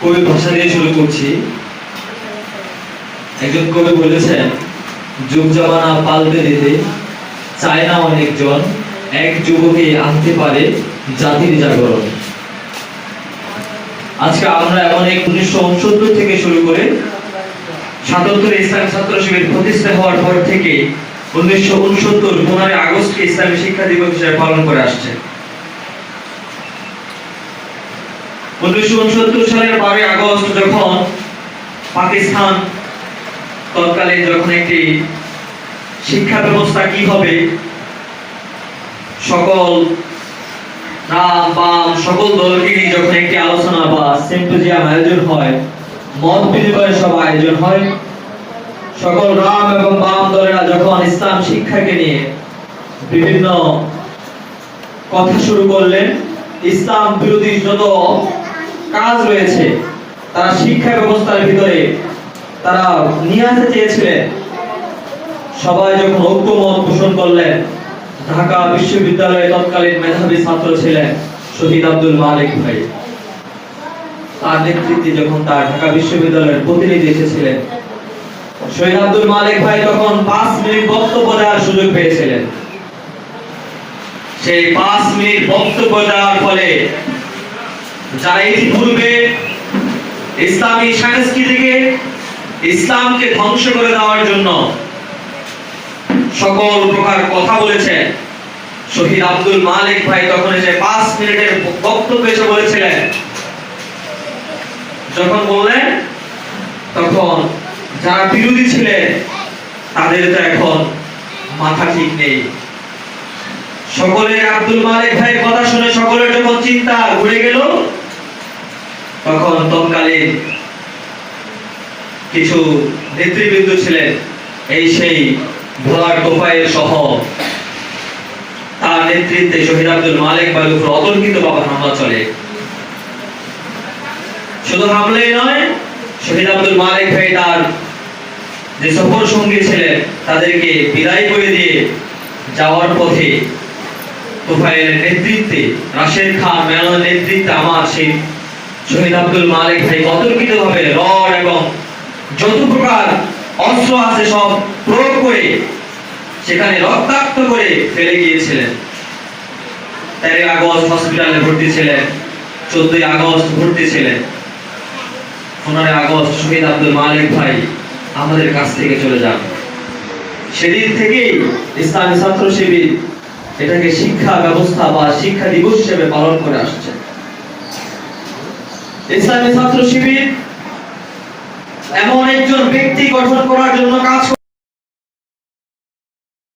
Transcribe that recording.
কবি ভাষা দিয়ে শুরু করছি। একজন কবি বলেছেন, যুগ জামানা পাল্টে দিতে চায় না অনেকজন, এক যুবকে আনতে পারে জাতির জাগরণ। আজকে আমরা এমন এক 1969 থেকে শুরু করে 77 ইসলামী ছাত্র শিবির প্রতিষ্ঠা হওয়ার পর থেকে 1969 15 আগস্টকে ইসলামী শিক্ষা দিবস হিসেবে পালন করে আসছে। 1969 সালের 12 আগস্ট যখন পাকিস্তান তৎকালীন যখন একটি শিক্ষা ব্যবস্থা কি হবে সকল রাম বাম সকল দলকে নিয়ে যখন একটি আলোচনা বা সিম্পোজিয়াম আয়োজন হয়, মত বিনিময় সভা আয়োজন হয়, সকল রাম এবং বাম দলেরা যখন ইসলাম শিক্ষাকে নিয়ে বিভিন্ন কথা শুরু করলেন, ইসলাম বিরোধী যত কাজ রয়েছে তারা শিক্ষা ব্যবস্থার ভিতরে তারা নিয়ে আসতে চেয়েছিলেন, সবাই যখন ঐক্যমত পোষণ করলেন, ঢাকা বিশ্ববিদ্যালয়ে তৎকালীন মেধাবী ছাত্র ছিলেন শহীদ আব্দুল মালিক ভাই। তার নেতৃত্বে যখন তার ঢাকা বিশ্ববিদ্যালয়ের প্রতিনিধি এসেছিলেন, শহীদ আব্দুল মালিক ভাই তখন 5 মিনিট বক্তব্য দেওয়ার সুযোগ পেয়েছিলেন। সেই 5 মিনিট বক্তব্য দেওয়ার ফলে যারা ইতিপূর্বে ইসলামী সংস্কৃতিকে ইসলামকে ধ্বংস করে দেওয়ার জন্য সকল প্রকার কথা বলেছেন, শহীদ আব্দুল মালিক ভাই তখন এসে 5 মিনিটের বক্তব্য এসে বলেছিলেন। যখন বললেন তখন যারা বিরোধী ছিলেন তাদের তো এখন মাথা ঠিক নেই। সকলের আব্দুল মালিক ভাইয়ের কথা শুনে সকলের যখন চিন্তা ঘুরে গেল, তখন তৎকালীন কিছু নেতৃবৃন্দ ছিলেন, এই সেই ভোলার তোফায়েল সহ তার নেতৃত্বে শহীদ আব্দুল মালিক ভাইয়ের উপর অতর্কিতভাবে হামলা চলে। শুধু হামলাই নয়, শহীদ আব্দুল মালিক ভাই তার যে সফর সঙ্গী ছিলেন তাদেরকে বিদায় করে দিয়ে যাওয়ার পথে তোফায়েলের নেতৃত্বে, রাশেদ খান মেননের নেতৃত্বে আমার সেই শহীদ আব্দুল মালিক ভাই অতর্কিতভাবে রড এবং যত প্রকার অস্ত্র আছে সব প্রয়োগ করে সেখানে রক্তাক্ত করে ফেলে গিয়েছিলেন। 13 আগস্ট হসপিটালে ভর্তি ছিলেন, 14 আগস্ট ভর্তি ছিলেন, 15 আগস্ট শহীদ আব্দুল মালিক ভাই আমাদের কাছ থেকে চলে যান। সেদিন থেকেই ইসলামী ছাত্র শিবির এটাকে শিক্ষা ব্যবস্থা বা শিক্ষা দিবস হিসেবে পালন করে আসছে। ইসলামী ছাত্র শিবির এমন একজন ব্যক্তি গঠন করার জন্য কাজ